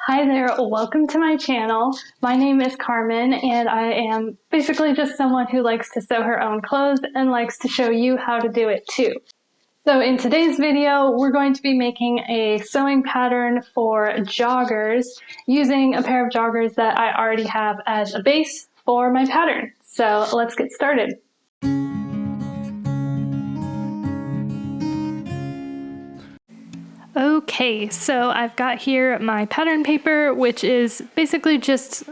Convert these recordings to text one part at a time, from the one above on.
Hi there, welcome to my channel. My name is Carmen and I am basically just someone who likes to sew her own clothes and likes to show you how to do it too. So in today's video, we're going to be making a sewing pattern for joggers using a pair of joggers that I already have as a base for my pattern. So let's get started. Okay, so I've got here my pattern paper, which is basically just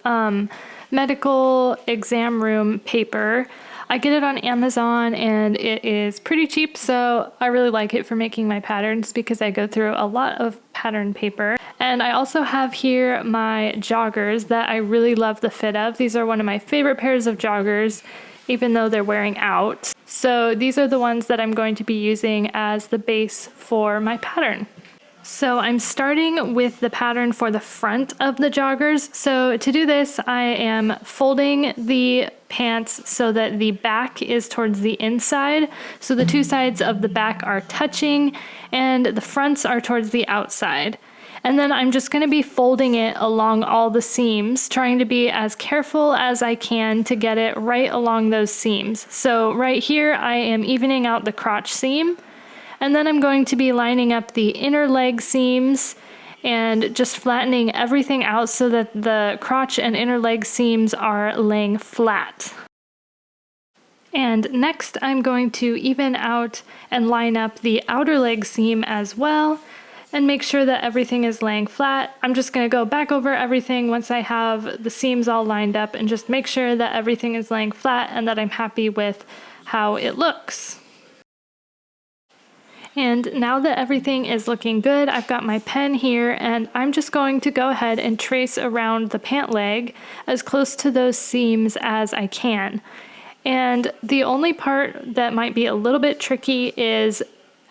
medical exam room paper. I get it on Amazon and it is pretty cheap, so I really like it for making my patterns because I go through a lot of pattern paper. And I also have here my joggers that I really love the fit of. These are one of my favorite pairs of joggers, even though they're wearing out. So these are the ones that I'm going to be using as the base for my pattern. So I'm starting with the pattern for the front of the joggers. So to do this, I am folding the pants so that the back is towards the inside. So the two sides of the back are touching and the fronts are towards the outside. And then I'm just going to be folding it along all the seams, trying to be as careful as I can to get it right along those seams. So right here, I am evening out the crotch seam, and then I'm going to be lining up the inner leg seams and just flattening everything out so that the crotch and inner leg seams are laying flat. And next, I'm going to even out and line up the outer leg seam as well, and make sure that everything is laying flat. I'm just going to go back over everything once I have the seams all lined up and just make sure that everything is laying flat and that I'm happy with how it looks. And now that everything is looking good, I've got my pen here and I'm just going to go ahead and trace around the pant leg as close to those seams as I can. And the only part that might be a little bit tricky is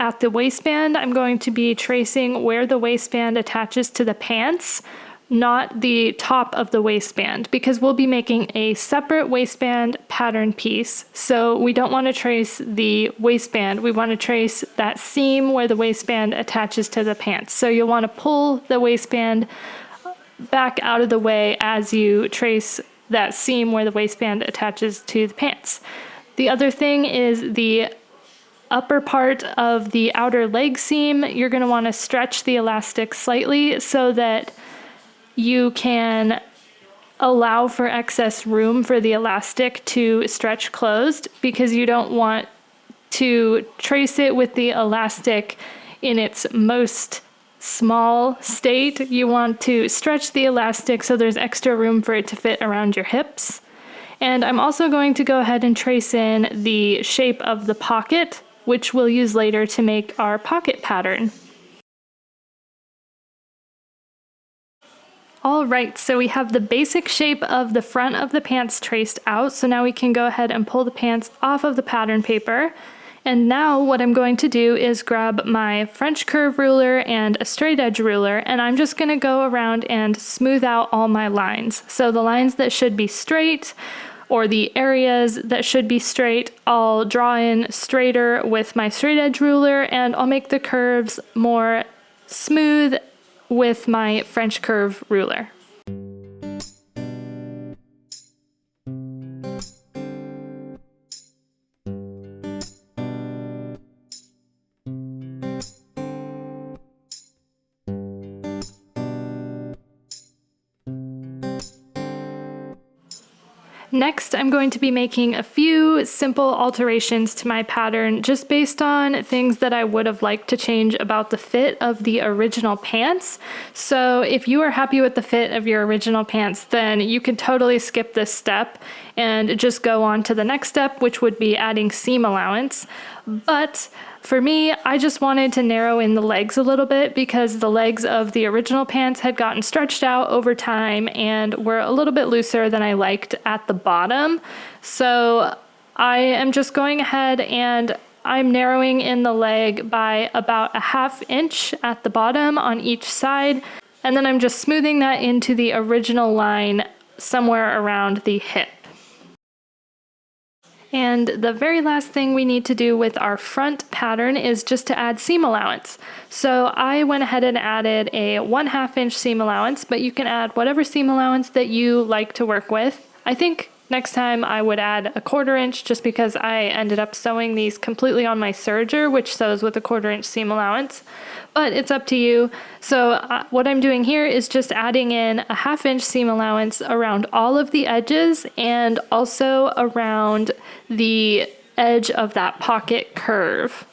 at the waistband. I'm going to be tracing where the waistband attaches to the pants, not the top of the waistband, because we'll be making a separate waistband pattern piece. So we don't want to trace the waistband. We want to trace that seam where the waistband attaches to the pants. So you'll want to pull the waistband back out of the way as you trace that seam where the waistband attaches to the pants. The other thing is the upper part of the outer leg seam. You're going to want to stretch the elastic slightly so that you can allow for excess room for the elastic to stretch closed, because you don't want to trace it with the elastic in its most small state. You want to stretch the elastic so there's extra room for it to fit around your hips. And I'm also going to go ahead and trace in the shape of the pocket, which we'll use later to make our pocket pattern. All right, so we have the basic shape of the front of the pants traced out. So now we can go ahead and pull the pants off of the pattern paper. And now what I'm going to do is grab my French curve ruler and a straight edge ruler, and I'm just going to go around and smooth out all my lines. So the lines that should be straight, or the areas that should be straight, I'll draw in straighter with my straight edge ruler, and I'll make the curves more smooth with my French curve ruler. Next, I'm going to be making a few simple alterations to my pattern just based on things that I would have liked to change about the fit of the original pants. So if you are happy with the fit of your original pants, then you can totally skip this step and just go on to the next step, which would be adding seam allowance. But for me, I just wanted to narrow in the legs a little bit because the legs of the original pants had gotten stretched out over time and were a little bit looser than I liked at the bottom. So I am just going ahead and I'm narrowing in the leg by about a ½ inch at the bottom on each side. And then I'm just smoothing that into the original line somewhere around the hip. And the very last thing we need to do with our front pattern is just to add seam allowance. So I went ahead and added a 1/2 inch seam allowance, but you can add whatever seam allowance that you like to work with. I think next time I would add a 1/4 inch just because I ended up sewing these completely on my serger, which sews with a 1/4 inch seam allowance, but it's up to you. So what I'm doing here is just adding in a 1/2 inch seam allowance around all of the edges and also around the edge of that pocket curve.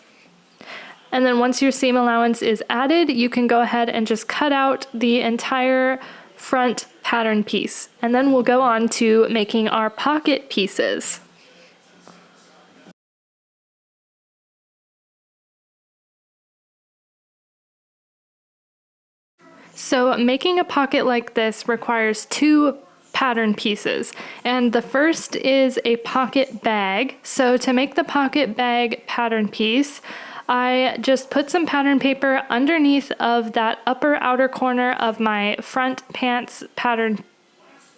And then once your seam allowance is added, you can go ahead and just cut out the entire front pattern piece. And then we'll go on to making our pocket pieces. So making a pocket like this requires 2 pattern pieces, and the first is a pocket bag. So to make the pocket bag pattern piece, I just put some pattern paper underneath of that upper outer corner of my front pants pattern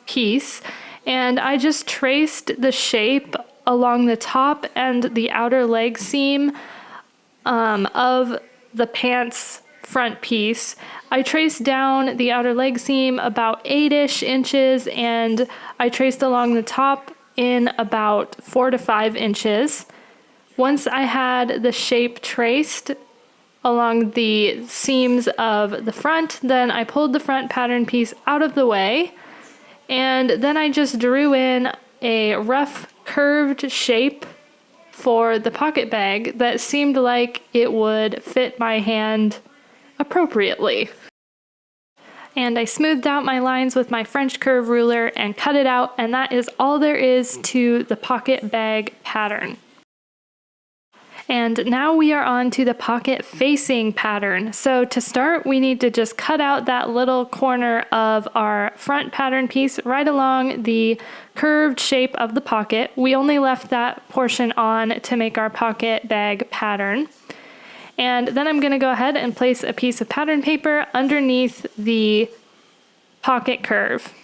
piece, and I just traced the shape along the top and the outer leg seam of the pants front piece. I traced down the outer leg seam about 8-ish inches, and I traced along the top in about 4 to 5 inches. Once I had the shape traced along the seams of the front, then I pulled the front pattern piece out of the way, and then I just drew in a rough curved shape for the pocket bag that seemed like it would fit my hand appropriately. And I smoothed out my lines with my French curve ruler and cut it out, and that is all there is to the pocket bag pattern. And now we are on to the pocket facing pattern. So to start, we need to just cut out that little corner of our front pattern piece right along the curved shape of the pocket. We only left that portion on to make our pocket bag pattern. And then I'm going to go ahead and place a piece of pattern paper underneath the pocket curve.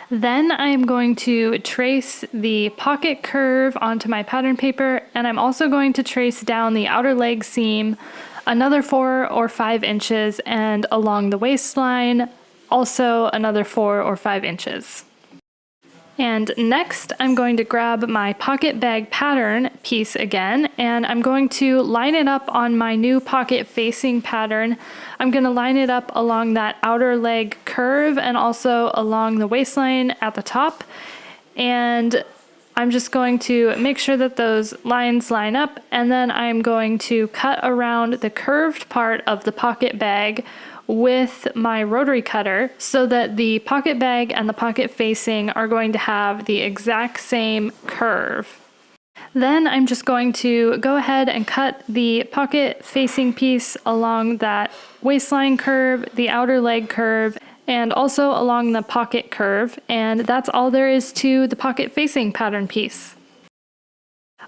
Then I am going to trace the pocket curve onto my pattern paper, and I'm also going to trace down the outer leg seam another 4 or 5 inches, and along the waistline also another 4 or 5 inches. And next, I'm going to grab my pocket bag pattern piece again, and I'm going to line it up on my new pocket facing pattern. I'm going to line it up along that outer leg curve and also along the waistline at the top. And I'm just going to make sure that those lines line up, and then I'm going to cut around the curved part of the pocket bag with my rotary cutter so that the pocket bag and the pocket facing are going to have the exact same curve. Then I'm just going to go ahead and cut the pocket facing piece along that waistline curve, the outer leg curve, and also along the pocket curve, and that's all there is to the pocket facing pattern piece.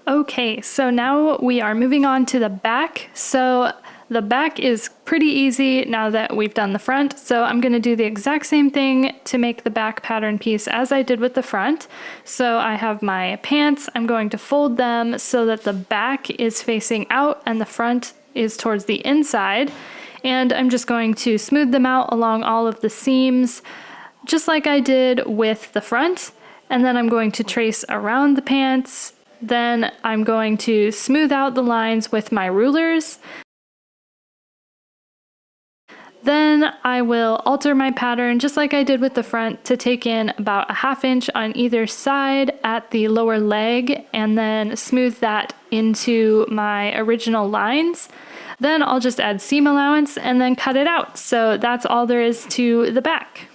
Okay, so now we are moving on to the back. So the back is pretty easy now that we've done the front, so I'm going to do the exact same thing to make the back pattern piece as I did with the front. So I have my pants, I'm going to fold them so that the back is facing out and the front is towards the inside, and I'm just going to smooth them out along all of the seams just like I did with the front, and then I'm going to trace around the pants. Then I'm going to smooth out the lines with my rulers. Then I will alter my pattern just like I did with the front to take in about a 1/2 inch on either side at the lower leg, and then smooth that into my original lines. Then I'll just add seam allowance and then cut it out. So that's all there is to the back.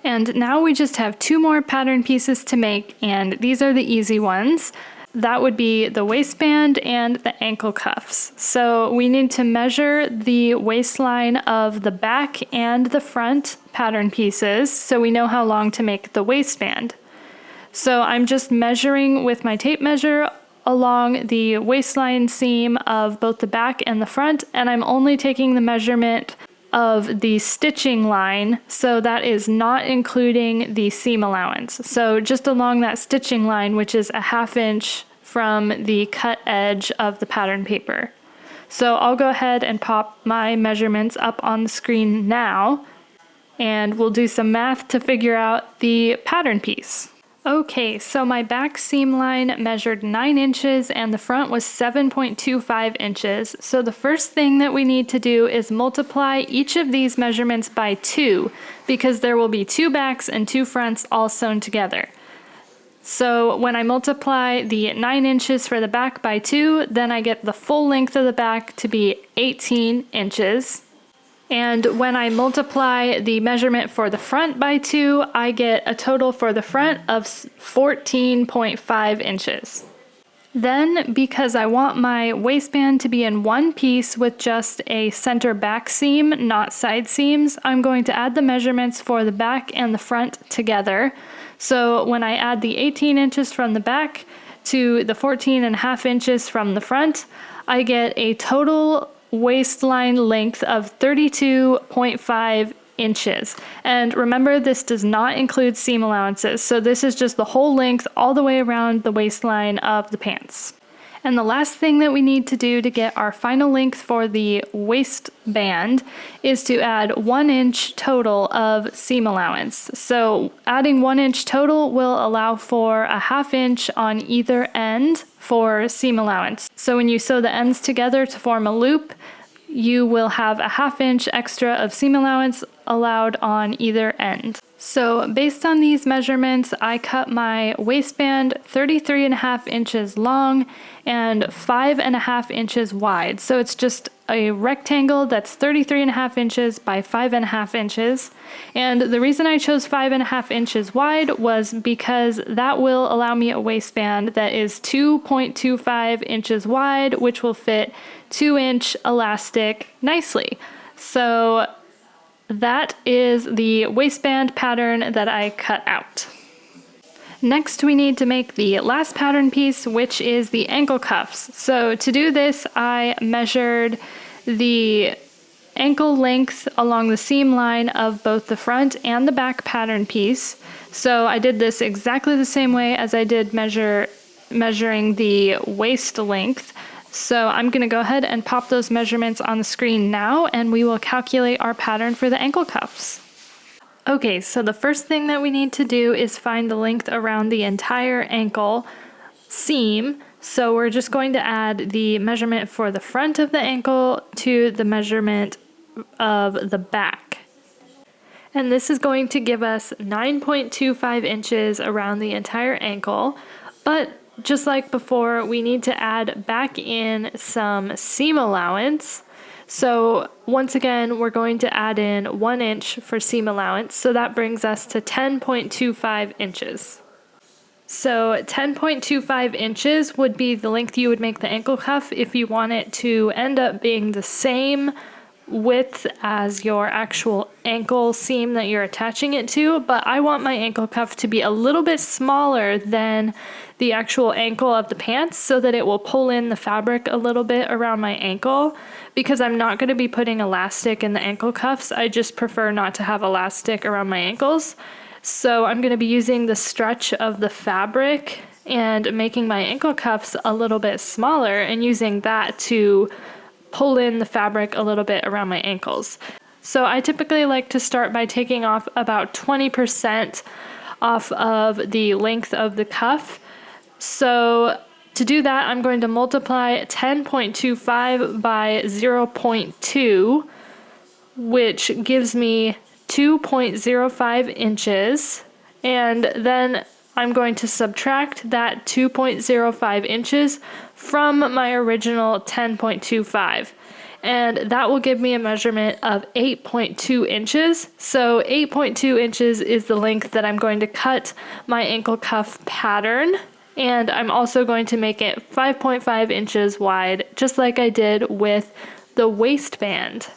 And now we just have 2 more pattern pieces to make, and these are the easy ones. That would be the waistband and the ankle cuffs. So we need to measure the waistline of the back and the front pattern pieces so we know how long to make the waistband. So I'm just measuring with my tape measure along the waistline seam of both the back and the front, and I'm only taking the measurement of the stitching line, so that is not including the seam allowance. So just along that stitching line, which is a 1/2 inch from the cut edge of the pattern paper. So I'll go ahead and pop my measurements up on the screen now, and we'll do some math to figure out the pattern piece. Okay, so my back seam line measured 9 inches and the front was 7.25 inches. So the first thing that we need to do is multiply each of these measurements by 2, because there will be 2 backs and 2 fronts all sewn together. So when I multiply the 9 inches for the back by 2, then I get the full length of the back to be 18 inches. And when I multiply the measurement for the front by 2, I get a total for the front of 14.5 inches. Then, because I want my waistband to be in one piece with just a center back seam, not side seams, I'm going to add the measurements for the back and the front together. So when I add the 18 inches from the back to the 14.5 inches from the front, I get a total waistline length of 32.5 inches. And remember, this does not include seam allowances, so this is just the whole length all the way around the waistline of the pants. And the last thing that we need to do to get our final length for the waistband is to add 1 inch total of seam allowance. So adding 1 inch total will allow for a 1/2 inch on either end for seam allowance. So when you sew the ends together to form a loop, you will have a 1/2 inch extra of seam allowance allowed on either end. So based on these measurements, I cut my waistband 33.5 inches long and 5.5 inches wide. So it's just a rectangle that's 33.5 inches by 5.5 inches. And the reason I chose 5.5 inches wide was because that will allow me a waistband that is 2.25 inches wide, which will fit 2-inch elastic nicely. So that is the waistband pattern that I cut out. Next, we need to make the last pattern piece, which is the ankle cuffs. So to do this, I measured the ankle length along the seam line of both the front and the back pattern piece. So I did this exactly the same way as I did measuring the waist length. So I'm going to go ahead and pop those measurements on the screen now, and we will calculate our pattern for the ankle cuffs. Okay, so the first thing that we need to do is find the length around the entire ankle seam. So we're just going to add the measurement for the front of the ankle to the measurement of the back. And this is going to give us 9.25 inches around the entire ankle, but just like before, we need to add back in some seam allowance. So once again, we're going to add in 1 inch for seam allowance. So that brings us to 10.25 inches. So 10.25 inches would be the length you would make the ankle cuff if you want it to end up being the same width as your actual ankle seam that you're attaching it to, but I want my ankle cuff to be a little bit smaller than the actual ankle of the pants so that it will pull in the fabric a little bit around my ankle. Because I'm not going to be putting elastic in the ankle cuffs, I just prefer not to have elastic around my ankles. So I'm going to be using the stretch of the fabric and making my ankle cuffs a little bit smaller and using that to pull in the fabric a little bit around my ankles. So I typically like to start by taking off about 20% off of the length of the cuff. So to do that, I'm going to multiply 10.25 by 0.2, which gives me 2.05 inches. And then I'm going to subtract that 2.05 inches from my original 10.25. And that will give me a measurement of 8.2 inches. So 8.2 inches is the length that I'm going to cut my ankle cuff pattern. And I'm also going to make it 5.5 inches wide, just like I did with the waistband.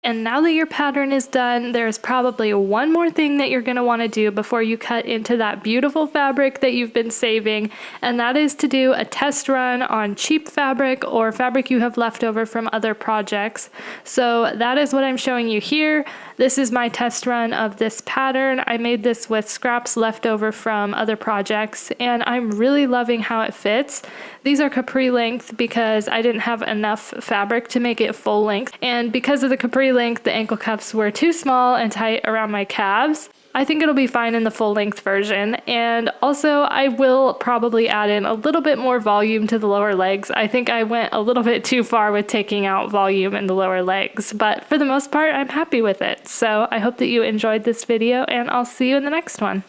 And now that your pattern is done, there's probably one more thing that you're going to want to do before you cut into that beautiful fabric that you've been saving, and that is to do a test run on cheap fabric or fabric you have left over from other projects. So that is what I'm showing you here. This is my test run of this pattern. I made this with scraps left over from other projects, and I'm really loving how it fits. These are capri length because I didn't have enough fabric to make it full length, and because of the capri length, the ankle cuffs were too small and tight around my calves. I think it'll be fine in the full length version, and also I will probably add in a little bit more volume to the lower legs. I think I went a little bit too far with taking out volume in the lower legs, but for the most part I'm happy with it. So I hope that you enjoyed this video, and I'll see you in the next one.